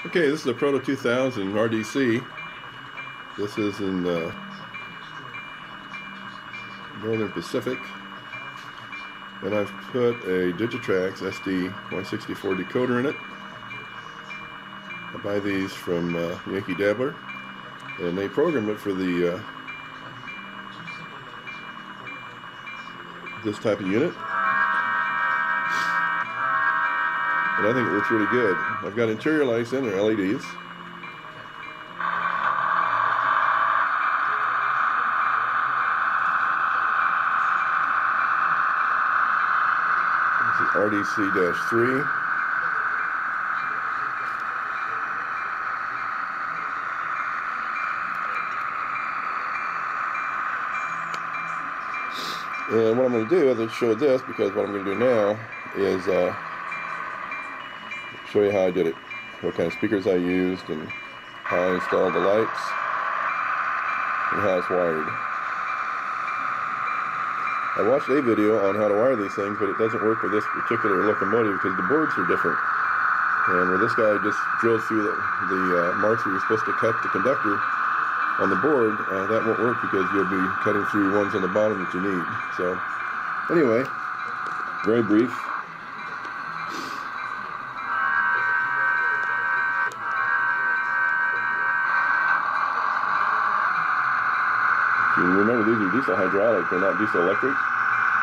Okay, this is a Proto 2000 RDC. This is in Northern Pacific, and I've put a Digitrax SDH164 decoder in it. I buy these from Yankee Dabbler, and they program it for the this type of unit, and I think it looks really good. I've got interior lights in there, LEDs. This is RDC-3. And what I'm going to do is I'll show this, because what I'm going to do now is show you how I did it, what kind of speakers I used, and how I installed the lights, and how it's wired. I watched a video on how to wire these things, but it doesn't work with this particular locomotive because the boards are different. And where this guy just drilled through the marks where you're supposed to cut the conductor on the board, that won't work because you'll be cutting through ones on the bottom that you need. So, anyway, very brief. You remember, these are diesel hydraulic, they're not diesel electric.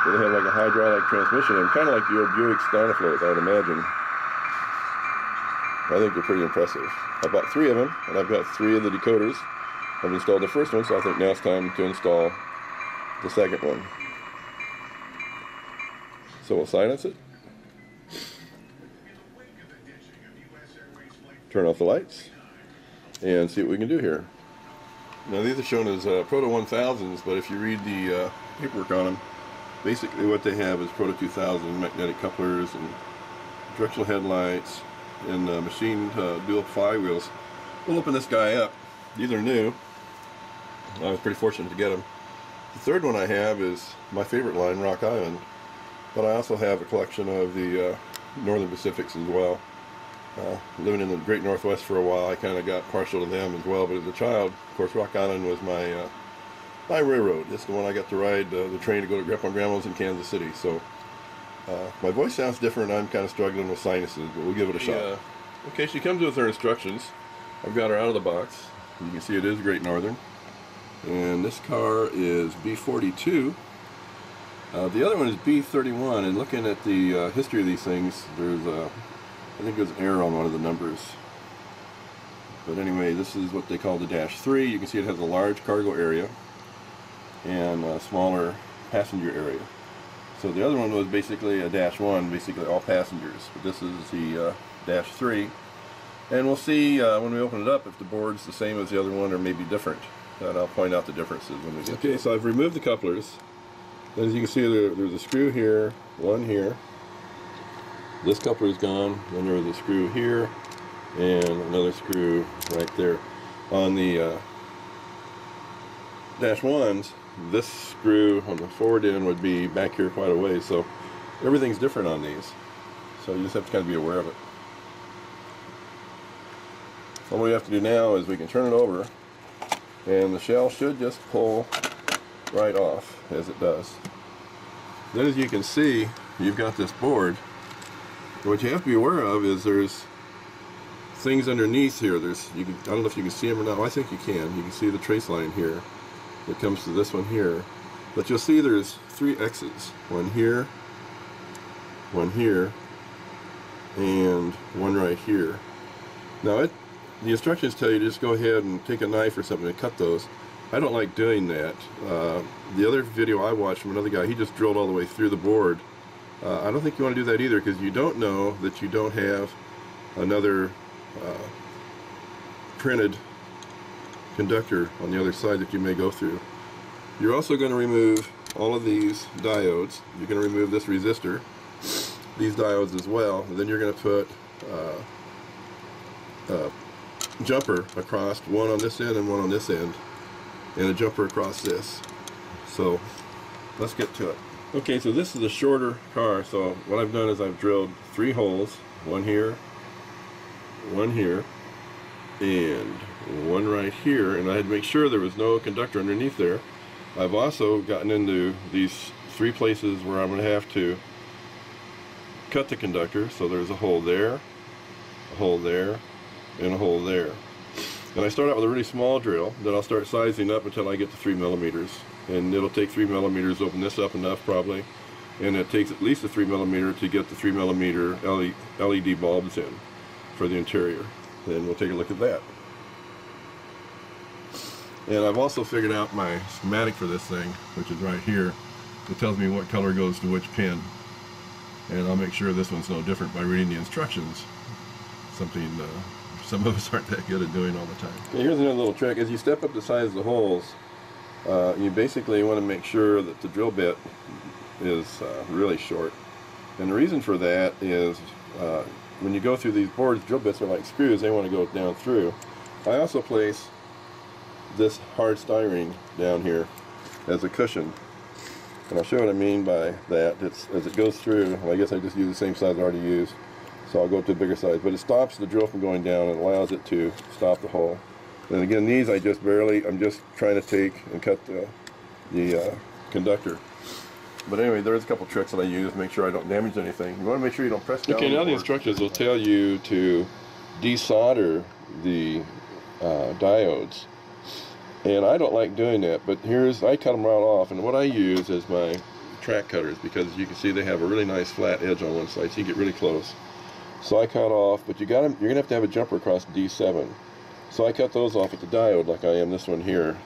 So they have like a hydraulic transmission, and kind of like the old Buick Starfloat, I would imagine. I think they're pretty impressive. I bought 3 of them, and I've got 3 of the decoders. I've installed the first one, so I think now it's time to install the second one. So we'll silence it. Turn off the lights, and see what we can do here. Now these are shown as Proto 1000s, but if you read the paperwork on them, basically what they have is Proto 2000 magnetic couplers and directional headlights and machined dual flywheels. We'll open this guy up. These are new. I was pretty fortunate to get them. The third one I have is my favorite line, Rock Island, but I also have a collection of the Northern Pacifics as well. Living in the Great Northwest for a while, I kind of got partial to them as well. But as a child, of course, Rock Island was my my railroad. It's the one I got to ride the train to go to Grandpa and Grandma's in Kansas City. So my voice sounds different. I'm kind of struggling with sinuses, but we'll give it a shot. Okay, she comes with her instructions. I've got her out of the box. You can see it is Great Northern, and this car is B42. The other one is B31, and looking at the history of these things, there's I think there's an error on one of the numbers. But anyway, this is what they call the -3. You can see it has a large cargo area and a smaller passenger area. So the other one was basically a -1, basically all passengers. But this is the -3. And we'll see when we open it up if the board's the same as the other one or maybe different. And I'll point out the differences when we get to it. Okay, so I've removed the couplers. As you can see, there's a screw here, one here. This coupler is gone. Then there was a screw here and another screw right there. On the -1s, this screw on the forward end would be back here quite a ways. So everything's different on these. So you just have to kind of be aware of it. All we have to do now is we can turn it over, and the shell should just pull right off as it does. Then, as you can see, you've got this board. What you have to be aware of is there's things underneath here. I don't know if you can see them or not. Well, I think you can. You can see the trace line here that comes to this one here. But you'll see there's 3 X's. One here, and one right here. Now the instructions tell you to just go ahead and take a knife or something and cut those. I don't like doing that. The other video I watched from another guy, he just drilled all the way through the board. I don't think you want to do that either, because you don't know that you don't have another printed conductor on the other side that you may go through. You're also going to remove all of these diodes. You're going to remove this resistor, these diodes as well, and then you're going to put jumper across, one on this end and one on this end, and a jumper across this. So let's get to it. Okay, so this is a shorter car, so what I've done is I've drilled 3 holes, one here, and one right here, and I had to make sure there was no conductor underneath there. I've also gotten into these 3 places where I'm going to have to cut the conductor. So there's a hole there, a hole there, and a hole there. And I start out with a really small drill, then I'll start sizing up until I get to 3 millimeters. And it'll take 3 millimeters to open this up enough probably. And it takes at least a 3 millimeter to get the 3 millimeter LED bulbs in for the interior. And we'll take a look at that. And I've also figured out my schematic for this thing, which is right here. It tells me what color goes to which pin. And I'll make sure this one's no different by reading the instructions. Something some of us aren't that good at doing all the time. Okay, here's another little trick. As you step up the size of the holes, you basically want to make sure that the drill bit is really short. And the reason for that is when you go through these boards, drill bits are like screws, they want to go down through. I also place this hard styrene down here as a cushion. And I'll show what I mean by that. It's, as it goes through, well, I guess I just use the same size I already used, so I'll go to a bigger size. But it stops the drill from going down and allows it to stop the hole. And again, these I just barely, I'm just trying to take and cut the conductor. But anyway, there's a couple tricks that I use to make sure I don't damage anything. You want to make sure you don't press down. Okay, now the instructions will tell you to desolder the diodes. And I don't like doing that, but I cut them right off, and what I use is my track cutters, because you can see they have a really nice flat edge on one side, so you get really close. So I cut off, but you're going to have a jumper across D7. So I cut those off at the diode, like I am this one here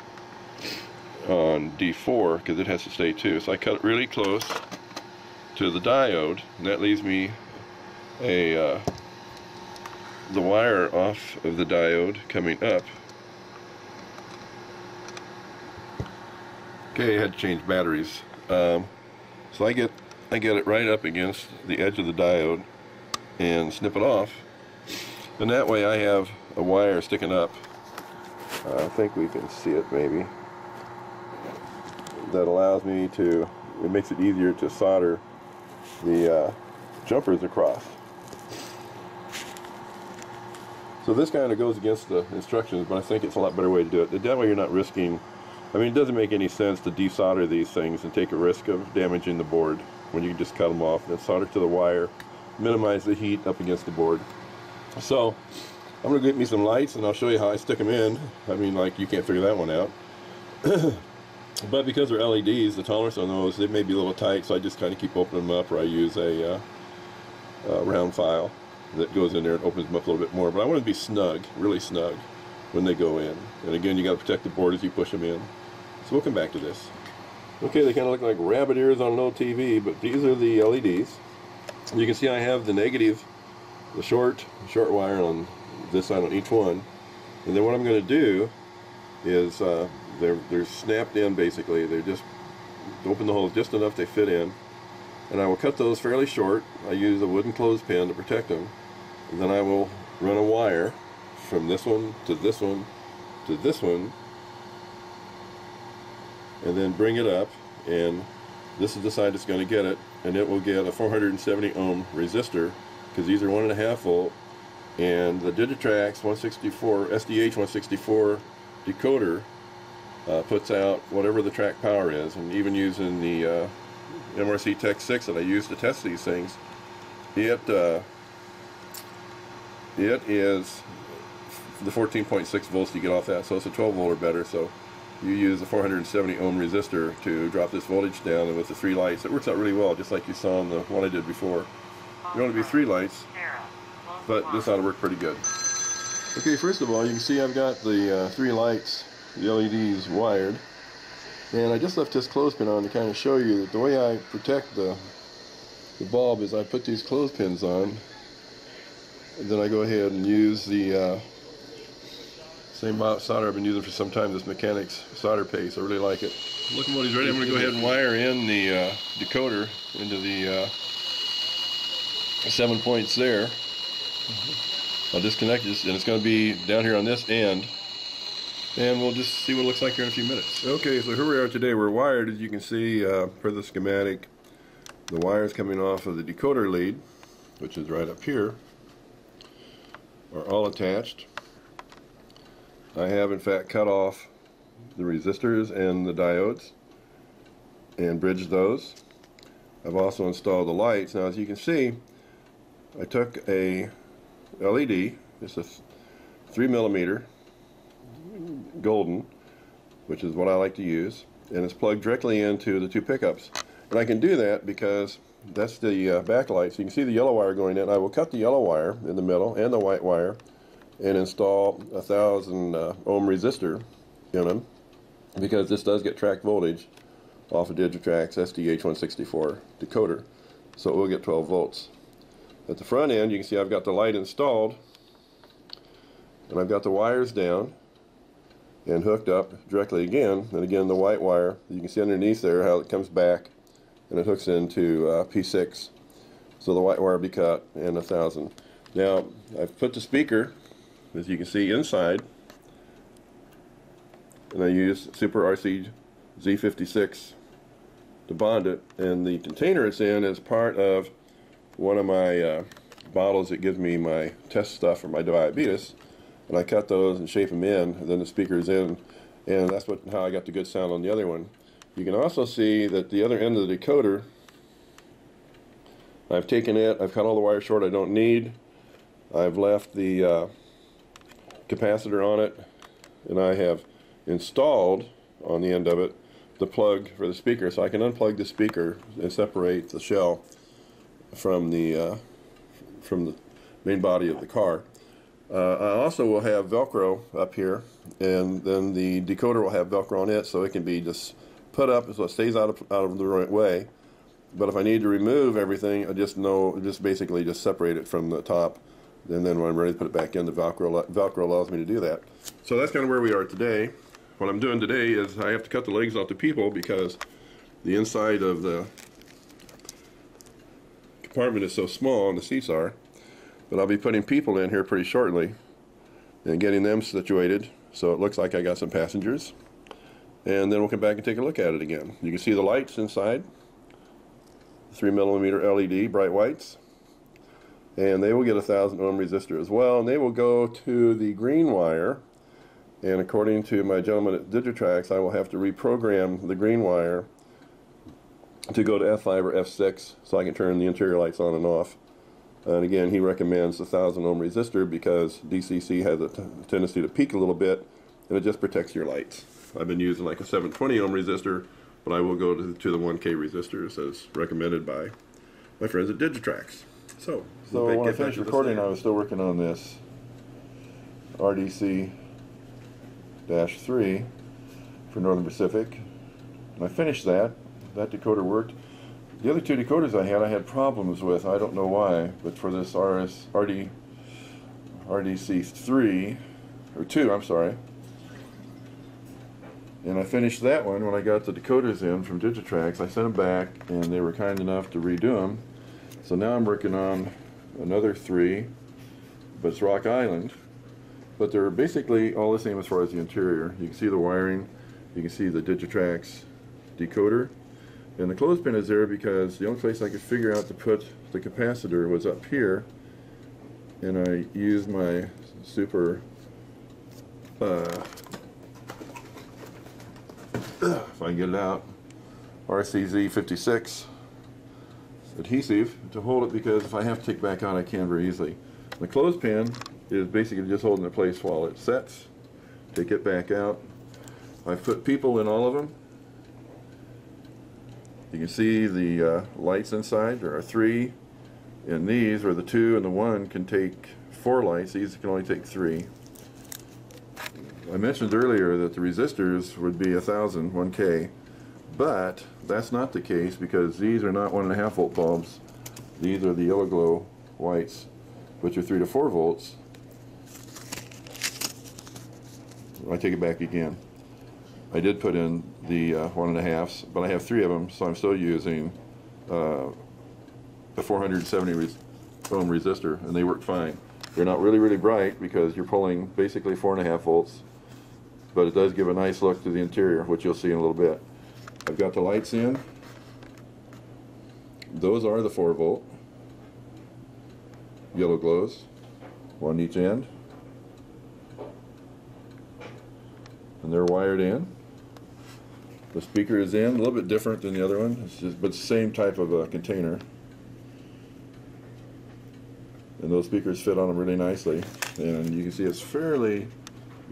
on D4, because it has to stay too. So I cut it really close to the diode, and that leaves me the wire off of the diode coming up. Okay, I had to change batteries. So I get it right up against the edge of the diode and snip it off. And that way I have a wire sticking up. I think we can see it maybe. That allows me to, it makes it easier to solder the jumpers across. So this kind of goes against the instructions, but I think it's a lot better way to do it. That way you're not risking, I mean, it doesn't make any sense to desolder these things and take a risk of damaging the board when you can just cut them off and then solder to the wire, minimize the heat up against the board. So I'm going to get me some lights and I'll show you how I stick them in. I mean, like, you can't figure that one out. But because they're LEDs, the tolerance on those, they may be a little tight, so I just kind of keep opening them up, or I use a round file that goes in there and opens them up a little bit more. But I want to be snug, really snug, when they go in. And again, you got to protect the board as you push them in. So we'll come back to this. Okay, they kind of look like rabbit ears on an old TV, but these are the LEDs. You can see I have the negative, the short wire on this side on each one. And then what I'm going to do is they're snapped in basically. They're just open the holes just enough they fit in. And I will cut those fairly short. I use a wooden clothespin to protect them. And then I will run a wire from this one to this one to this one, and then bring it up, and this is the side that's going to get it, and it will get a 470 ohm resistor, because these are 1.5 volt, and the Digitrax 164 SDH164 decoder puts out whatever the track power is. And even using the MRC Tech 6 that I use to test these things, it is the 14.6 volts you get off that, so it's a 12 volt or better. So you use a 470 ohm resistor to drop this voltage down, and with the 3 lights it works out really well, just like you saw on the one I did before. You want to be 3 lights, but this ought to work pretty good. Okay, first of all, you can see I've got the 3 lights, the LEDs, wired, and I just left this clothespin on to kind of show you that the way I protect the bulb is I put these clothespins on, and then I go ahead and use the same solder I've been using for some time, this Mechanics solder paste. I really like it. Looking what he's ready, I'm going to go ahead and wire in the decoder into the 7 points there. I'll disconnect this, and it's going to be down here on this end, and we'll just see what it looks like here in a few minutes. Okay, so here we are today. We're wired, as you can see, per the schematic. The wires coming off of the decoder lead, which is right up here, are all attached. I have in fact cut off the resistors and the diodes and bridged those. I've also installed the lights. Now, as you can see, I took a LED, it's a 3mm golden, which is what I like to use, and it's plugged directly into the two pickups. And I can do that because that's the backlight. So you can see the yellow wire going in. I will cut the yellow wire in the middle and the white wire and install 1,000 ohm resistor in them, because this does get tracked voltage off of Digitrack's SDH164 decoder, so it will get 12 volts. At the front end, you can see I've got the light installed, and I've got the wires down and hooked up directly again, and again the white wire, you can see underneath there how it comes back and it hooks into P6, so the white wire will be cut, and 1,000. Now, I've put the speaker, as you can see, inside, and I use Super RC Z56 to bond it, and the container it's in is part of one of my bottles that gives me my test stuff for my diabetes, and I cut those and shape them in, and then the speaker is in, and that's how I got the good sound on the other one. You can also see that the other end of the decoder, I've taken it, I've cut all the wires short I don't need, I've left the capacitor on it, and I have installed on the end of it the plug for the speaker, so I can unplug the speaker and separate the shell from the main body of the car. I also will have Velcro up here, and then the decoder will have Velcro on it, so it can be just put up so it stays out of the right way. But if I need to remove everything, I just basically just separate it from the top, and then when I'm ready to put it back in, the Velcro allows me to do that. So that's kind of where we are today. What I'm doing today is I have to cut the legs off the people because the inside of the compartment is so small and the seats are, but I'll be putting people in here pretty shortly and getting them situated so it looks like I got some passengers, and then we'll come back and take a look at it again. You can see the lights inside, 3mm LED bright whites, and they will get 1,000 ohm resistor as well, and they will go to the green wire. And according to my gentleman at Digitrack's, I will have to reprogram the green wire to go to F5 or F6 so I can turn the interior lights on and off. And again, he recommends the 1,000 ohm resistor because DCC has a tendency to peak a little bit, and it just protects your lights. I've been using like a 720 ohm resistor, but I will go to the 1K resistors as recommended by my friends at Digitrack's. So when I finished recording, I was still working on this RDC-3 for Northern Pacific, and I finished that. That decoder worked. The other two decoders I had problems with. I don't know why, but for this RDC-3 or 2, I'm sorry. And I finished that one when I got the decoders in from Digitrack's. I sent them back, and they were kind enough to redo them. So now I'm working on another 3, but it's Rock Island. But they're basically all the same as far as the interior. You can see the wiring, you can see the Digitrack's decoder, and the clothespin is there because the only place I could figure out to put the capacitor was up here, and I used my Super if I can get it out, RCZ56 adhesive to hold it, because if I have to take it back out, I can very easily. The clothespin is basically just holding it in place while it sets. Take it back out. I've put people in all of them. You can see the lights inside. There are 3, and these, or the 2 and the 1, can take 4 lights. These can only take 3. I mentioned earlier that the resistors would be 1,000, 1K, but that's not the case because these are not 1.5 volt bulbs. These are the yellow glow whites, which are 3 to 4 volts. I take it back again. I did put in the 1.5s, but I have 3 of them, so I'm still using a 470 ohm resistor, and they work fine. They're not really bright because you're pulling basically 4.5 volts, but it does give a nice look to the interior, which you'll see in a little bit. I've got the lights in. Those are the 4 volt yellow glows, one each end. and they're wired in. The speaker is in, a little bit different than the other one, but same type of container. And those speakers fit on them really nicely. And you can see it's fairly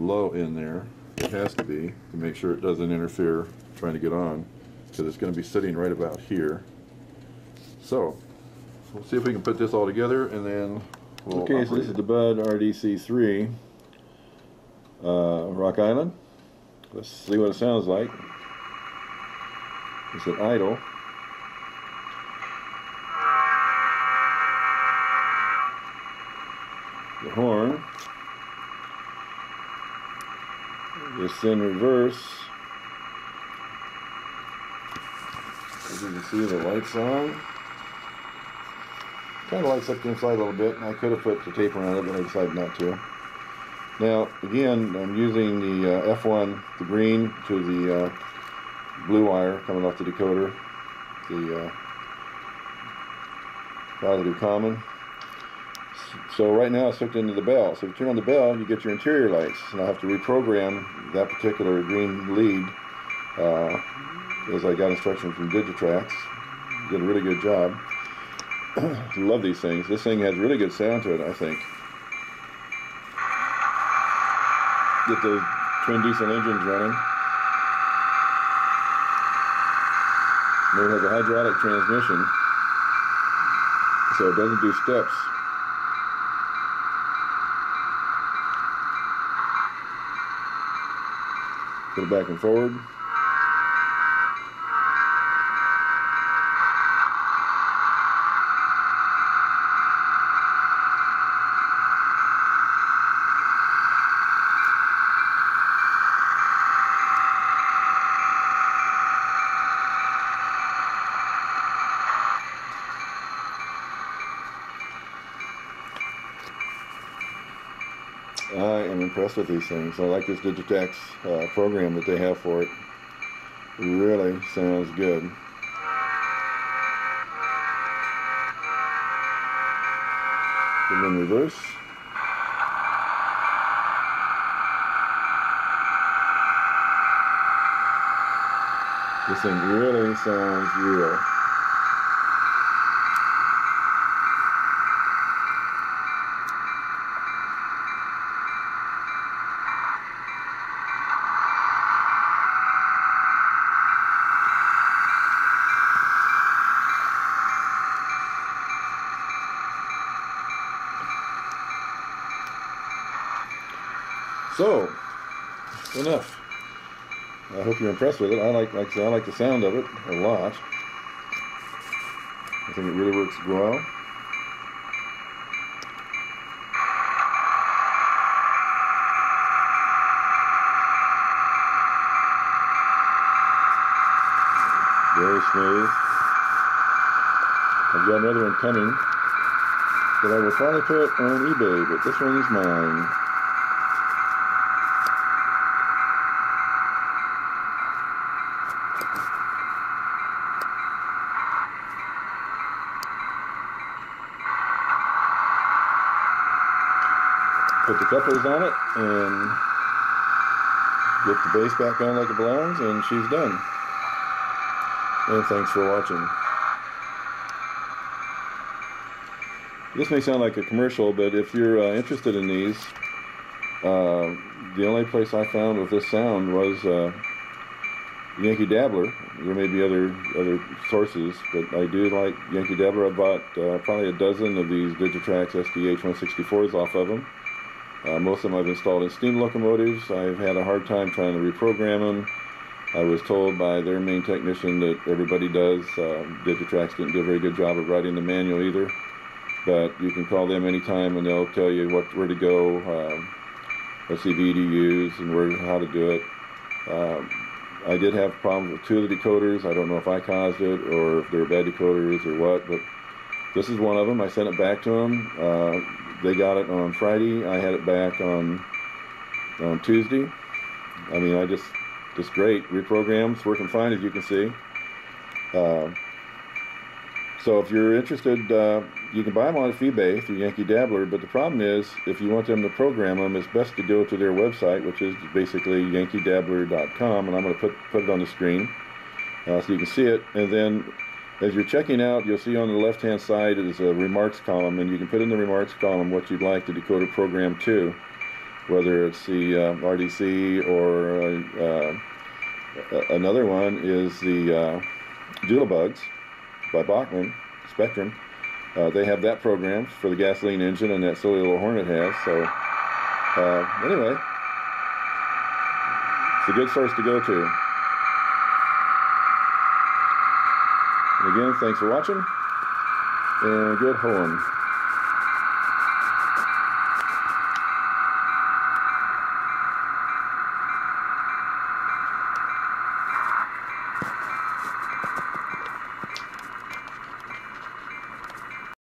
low in there. It has to be to make sure it doesn't interfere trying to get on, because it's going to be sitting right about here. So we'll see if we can put this all together, and then we'll okay, so this is the Bud RDC3 Rock Island. Let's see what it sounds like. It's at idle. The horn. It's in reverse. As you can see, the lights on. Kind of lights up the inside a little bit. I could have put the tape around it, but I decided not to. Now, again, I'm using the F1, the green, to the blue wire coming off the decoder, the positive common. So right now it's hooked into the bell. So if you turn on the bell, you get your interior lights. And I have to reprogram that particular green lead, as I got instructions from Digitrax. Did a really good job. Love these things. This thing has really good sound to it, I think. Get those twin diesel engines running. And it has a hydraulic transmission, so it doesn't do steps. Put it back and forward. I am impressed with these things. I like this Digitax program that they have for it. It really sounds good. Put it in reverse. This thing really sounds real. So, enough. I hope you're impressed with it. I like I said, I like the sound of it a lot. I think it really works well. Very smooth. I've got another one coming that I will probably put on eBay, but this one is mine. Put the couplers on it and get the bass back on like it belongs, and she's done. And thanks for watching. This may sound like a commercial, but if you're interested in these, the only place I found with this sound was Yankee Dabbler. There may be other sources, but I do like Yankee Dabbler. I bought probably a dozen of these Digitrax SDH164s off of them. Most of them I've installed in steam locomotives. I've had a hard time trying to reprogram them. I was told by their main technician that everybody does. Digitrax didn't do a very good job of writing the manual either. But you can call them anytime and they'll tell you where to go, what CV to use, and how to do it. I did have problems with two of the decoders. I don't know if I caused it or if they were bad decoders or what, but this is one of them. I sent it back to them. They got it on Friday. I had it back on Tuesday. I mean, just great. Reprogrammed. It's working fine, as you can see. So if you're interested, you can buy them off eBay through Yankee Dabbler, but the problem is, if you want them to program them, it's best to go to their website, which is basically yankeedabbler.com, and I'm going to put it on the screen so you can see it. And then as you're checking out, you'll see on the left-hand side is a remarks column, and you can put in the remarks column what you'd like the decoder program to, whether it's the RDC or another one is the Doodlebugs by Bachman Spectrum. They have that program for the gasoline engine, and that silly little Hornet has. So anyway, it's a good source to go to. And again, thanks for watching, and good hoeing.